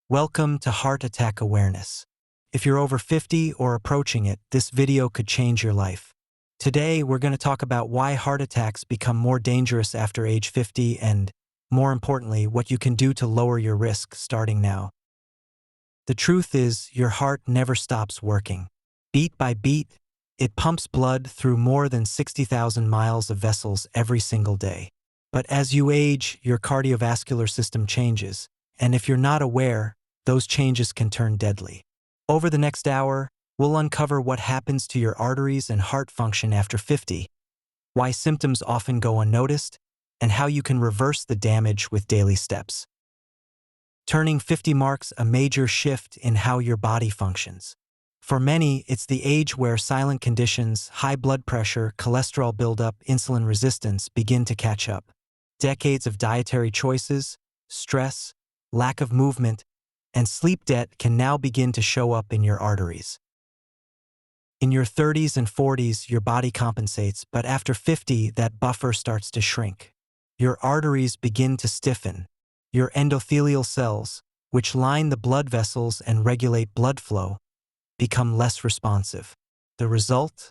Welcome to Heart Attack Awareness. If you're over 50 or approaching it, this video could change your life. Today, we're going to talk about why heart attacks become more dangerous after age 50 and, more importantly, what you can do to lower your risk starting now. The truth is, your heart never stops working. Beat by beat, it pumps blood through more than 60,000 miles of vessels every single day. But as you age, your cardiovascular system changes, and if you're not aware, those changes can turn deadly. Over the next hour, we'll uncover what happens to your arteries and heart function after 50, why symptoms often go unnoticed, and how you can reverse the damage with daily steps. Turning 50 marks a major shift in how your body functions. For many, it's the age where silent conditions, high blood pressure, cholesterol buildup, insulin resistance begin to catch up. Decades of dietary choices, stress, lack of movement, and sleep debt can now begin to show up in your arteries. In your 30s and 40s, your body compensates, but after 50, that buffer starts to shrink. Your arteries begin to stiffen. Your endothelial cells, which line the blood vessels and regulate blood flow, become less responsive. The result?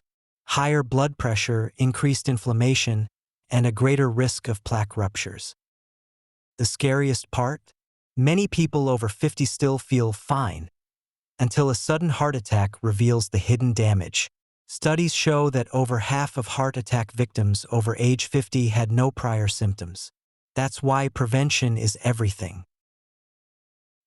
Higher blood pressure, increased inflammation, and a greater risk of plaque ruptures. The scariest part? Many people over 50 still feel fine, until a sudden heart attack reveals the hidden damage. Studies show that over half of heart attack victims over age 50 had no prior symptoms. That's why prevention is everything.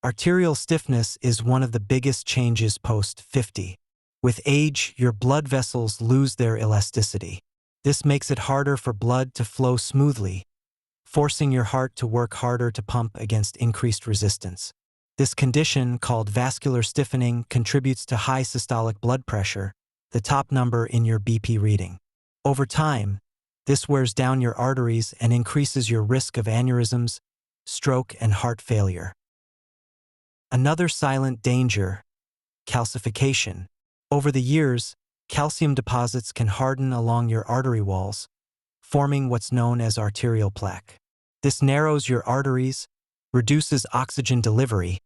Arterial stiffness is one of the biggest changes post-50. With age, your blood vessels lose their elasticity. This makes it harder for blood to flow smoothly, forcing your heart to work harder to pump against increased resistance. This condition, called vascular stiffening, contributes to high systolic blood pressure, the top number in your BP reading. Over time, this wears down your arteries and increases your risk of aneurysms, stroke, and heart failure. Another silent danger: calcification. Over the years, calcium deposits can harden along your artery walls, forming what's known as arterial plaque. This narrows your arteries, reduces oxygen delivery,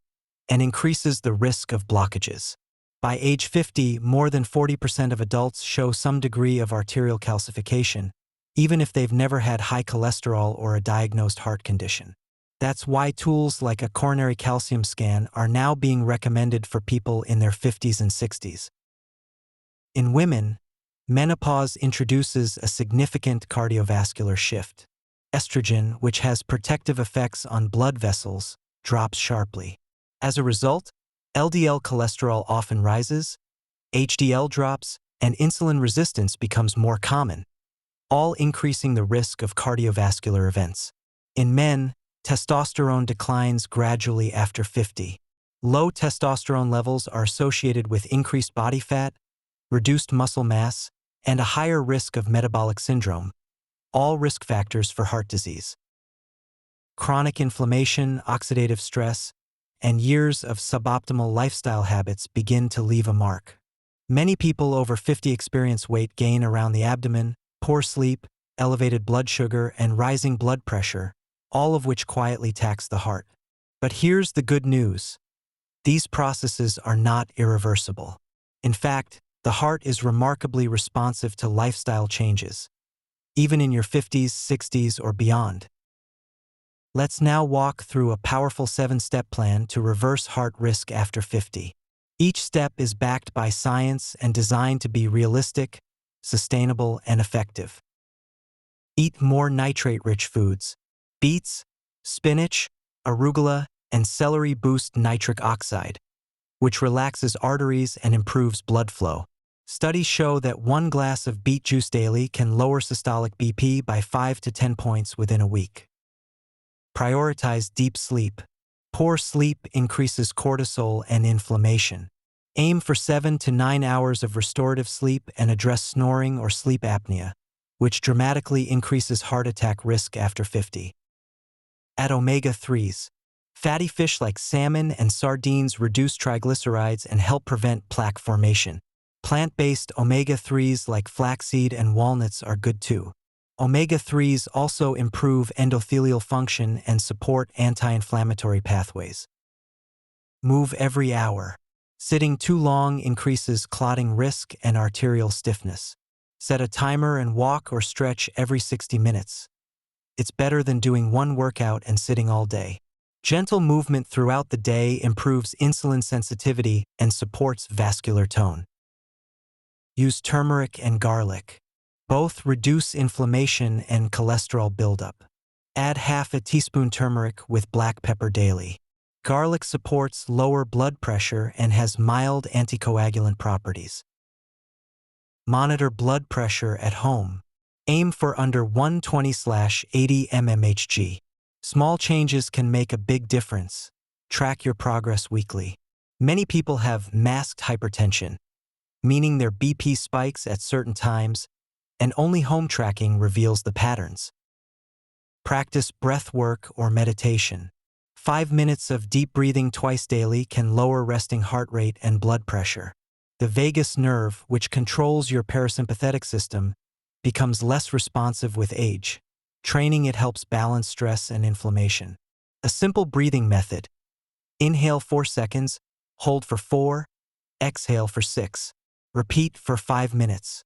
and increases the risk of blockages. By age 50, more than 40% of adults show some degree of arterial calcification, even if they've never had high cholesterol or a diagnosed heart condition. That's why tools like a coronary calcium scan are now being recommended for people in their 50s and 60s. In women, menopause introduces a significant cardiovascular shift. Estrogen, which has protective effects on blood vessels, drops sharply. As a result, LDL cholesterol often rises, HDL drops, and insulin resistance becomes more common, all increasing the risk of cardiovascular events. In men, testosterone declines gradually after 50. Low testosterone levels are associated with increased body fat, reduced muscle mass, and a higher risk of metabolic syndrome, all risk factors for heart disease. Chronic inflammation, oxidative stress, and years of suboptimal lifestyle habits begin to leave a mark. Many people over 50 experience weight gain around the abdomen, poor sleep, elevated blood sugar, and rising blood pressure, all of which quietly tax the heart. But here's the good news: these processes are not irreversible. In fact, the heart is remarkably responsive to lifestyle changes, even in your 50s, 60s, or beyond. Let's now walk through a powerful 7-step plan to reverse heart risk after 50. Each step is backed by science and designed to be realistic, sustainable, and effective. Eat more nitrate-rich foods. Beets, spinach, arugula, and celery boost nitric oxide, which relaxes arteries and improves blood flow. Studies show that 1 glass of beet juice daily can lower systolic BP by 5 to 10 points within a week. Prioritize deep sleep. Poor sleep increases cortisol and inflammation. Aim for 7 to 9 hours of restorative sleep and address snoring or sleep apnea, which dramatically increases heart attack risk after 50. Add omega-3s. Fatty fish like salmon and sardines reduce triglycerides and help prevent plaque formation. Plant-based omega-3s like flaxseed and walnuts are good too. Omega-3s also improve endothelial function and support anti-inflammatory pathways. Move every hour. Sitting too long increases clotting risk and arterial stiffness. Set a timer and walk or stretch every 60 minutes. It's better than doing one workout and sitting all day. Gentle movement throughout the day improves insulin sensitivity and supports vascular tone. Use turmeric and garlic. Both reduce inflammation and cholesterol buildup. Add half a teaspoon turmeric with black pepper daily. Garlic supports lower blood pressure and has mild anticoagulant properties. Monitor blood pressure at home. Aim for under 120/80 mmHg. Small changes can make a big difference. Track your progress weekly. Many people have masked hypertension, meaning their BP spikes at certain times, and only home tracking reveals the patterns. Practice breath work or meditation. 5 minutes of deep breathing twice daily can lower resting heart rate and blood pressure. The vagus nerve, which controls your parasympathetic system, becomes less responsive with age. Training it helps balance stress and inflammation. A simple breathing method. Inhale 4 seconds, hold for 4, exhale for 6. Repeat for 5 minutes.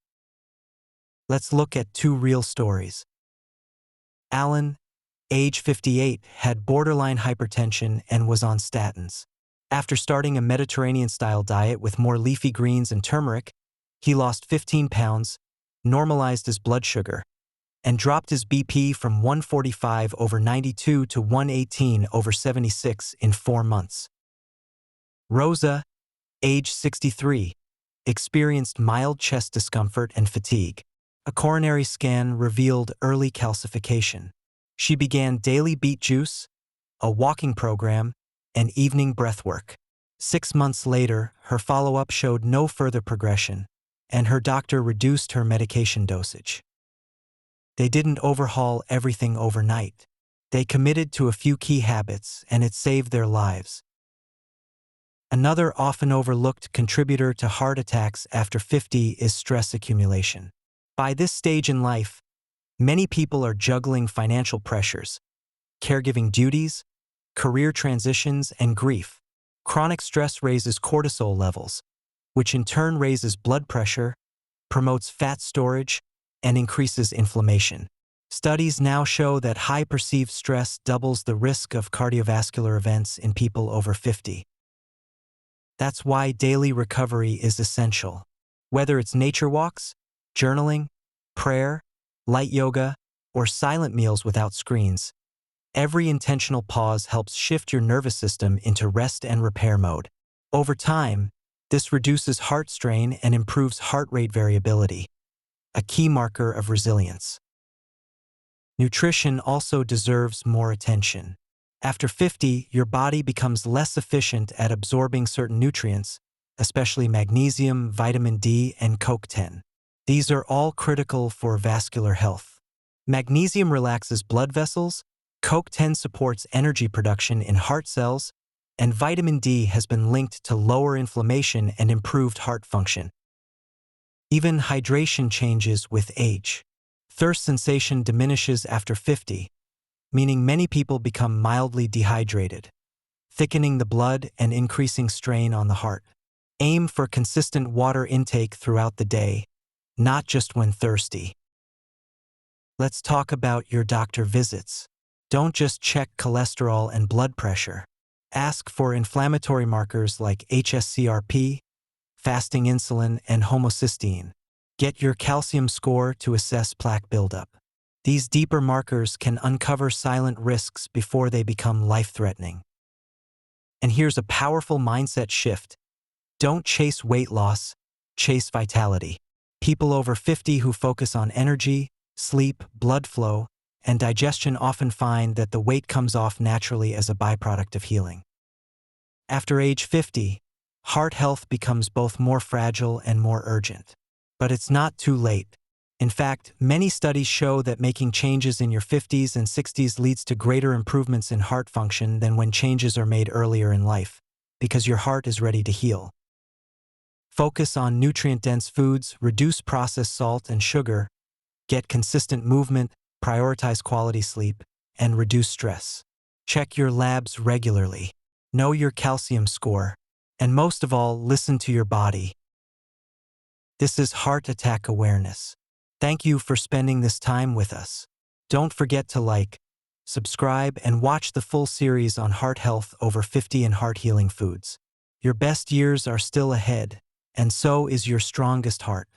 Let's look at 2 real stories. Alan, age 58, had borderline hypertension and was on statins. After starting a Mediterranean-style diet with more leafy greens and turmeric, he lost 15 pounds, normalized his blood sugar, and dropped his BP from 145/92 to 118/76 in 4 months. Rosa, age 63, experienced mild chest discomfort and fatigue. A coronary scan revealed early calcification. She began daily beet juice, a walking program, and evening breathwork. 6 months later, her follow-up showed no further progression, and her doctor reduced her medication dosage. They didn't overhaul everything overnight. They committed to a few key habits, and it saved their lives. Another often overlooked contributor to heart attacks after 50 is stress accumulation. By this stage in life, many people are juggling financial pressures, caregiving duties, career transitions, and grief. Chronic stress raises cortisol levels, which in turn raises blood pressure, promotes fat storage, and increases inflammation. Studies now show that high perceived stress doubles the risk of cardiovascular events in people over 50. That's why daily recovery is essential. Whether it's nature walks, journaling, prayer, light yoga, or silent meals without screens, every intentional pause helps shift your nervous system into rest and repair mode. Over time, this reduces heart strain and improves heart rate variability, a key marker of resilience. Nutrition also deserves more attention. After 50, your body becomes less efficient at absorbing certain nutrients, especially magnesium, vitamin D, and CoQ10. These are all critical for vascular health. Magnesium relaxes blood vessels, CoQ10 supports energy production in heart cells, and vitamin D has been linked to lower inflammation and improved heart function. Even hydration changes with age. Thirst sensation diminishes after 50, meaning many people become mildly dehydrated, thickening the blood and increasing strain on the heart. Aim for consistent water intake throughout the day, not just when thirsty. Let's talk about your doctor visits. Don't just check cholesterol and blood pressure. Ask for inflammatory markers like hsCRP, fasting insulin, and homocysteine. Get your calcium score to assess plaque buildup. These deeper markers can uncover silent risks before they become life-threatening. And here's a powerful mindset shift. Don't chase weight loss, chase vitality. People over 50 who focus on energy, sleep, blood flow, and digestion often find that the weight comes off naturally as a byproduct of healing. After age 50, heart health becomes both more fragile and more urgent. But it's not too late. In fact, many studies show that making changes in your 50s and 60s leads to greater improvements in heart function than when changes are made earlier in life, because your heart is ready to heal. Focus on nutrient-dense foods, reduce processed salt and sugar, get consistent movement, prioritize quality sleep, and reduce stress. Check your labs regularly. know your calcium score, and most of all, listen to your body. This is Heart Attack Awareness. Thank you for spending this time with us. Don't forget to like, subscribe, and watch the full series on heart health over 50 and heart healing foods. Your best years are still ahead, and so is your strongest heart.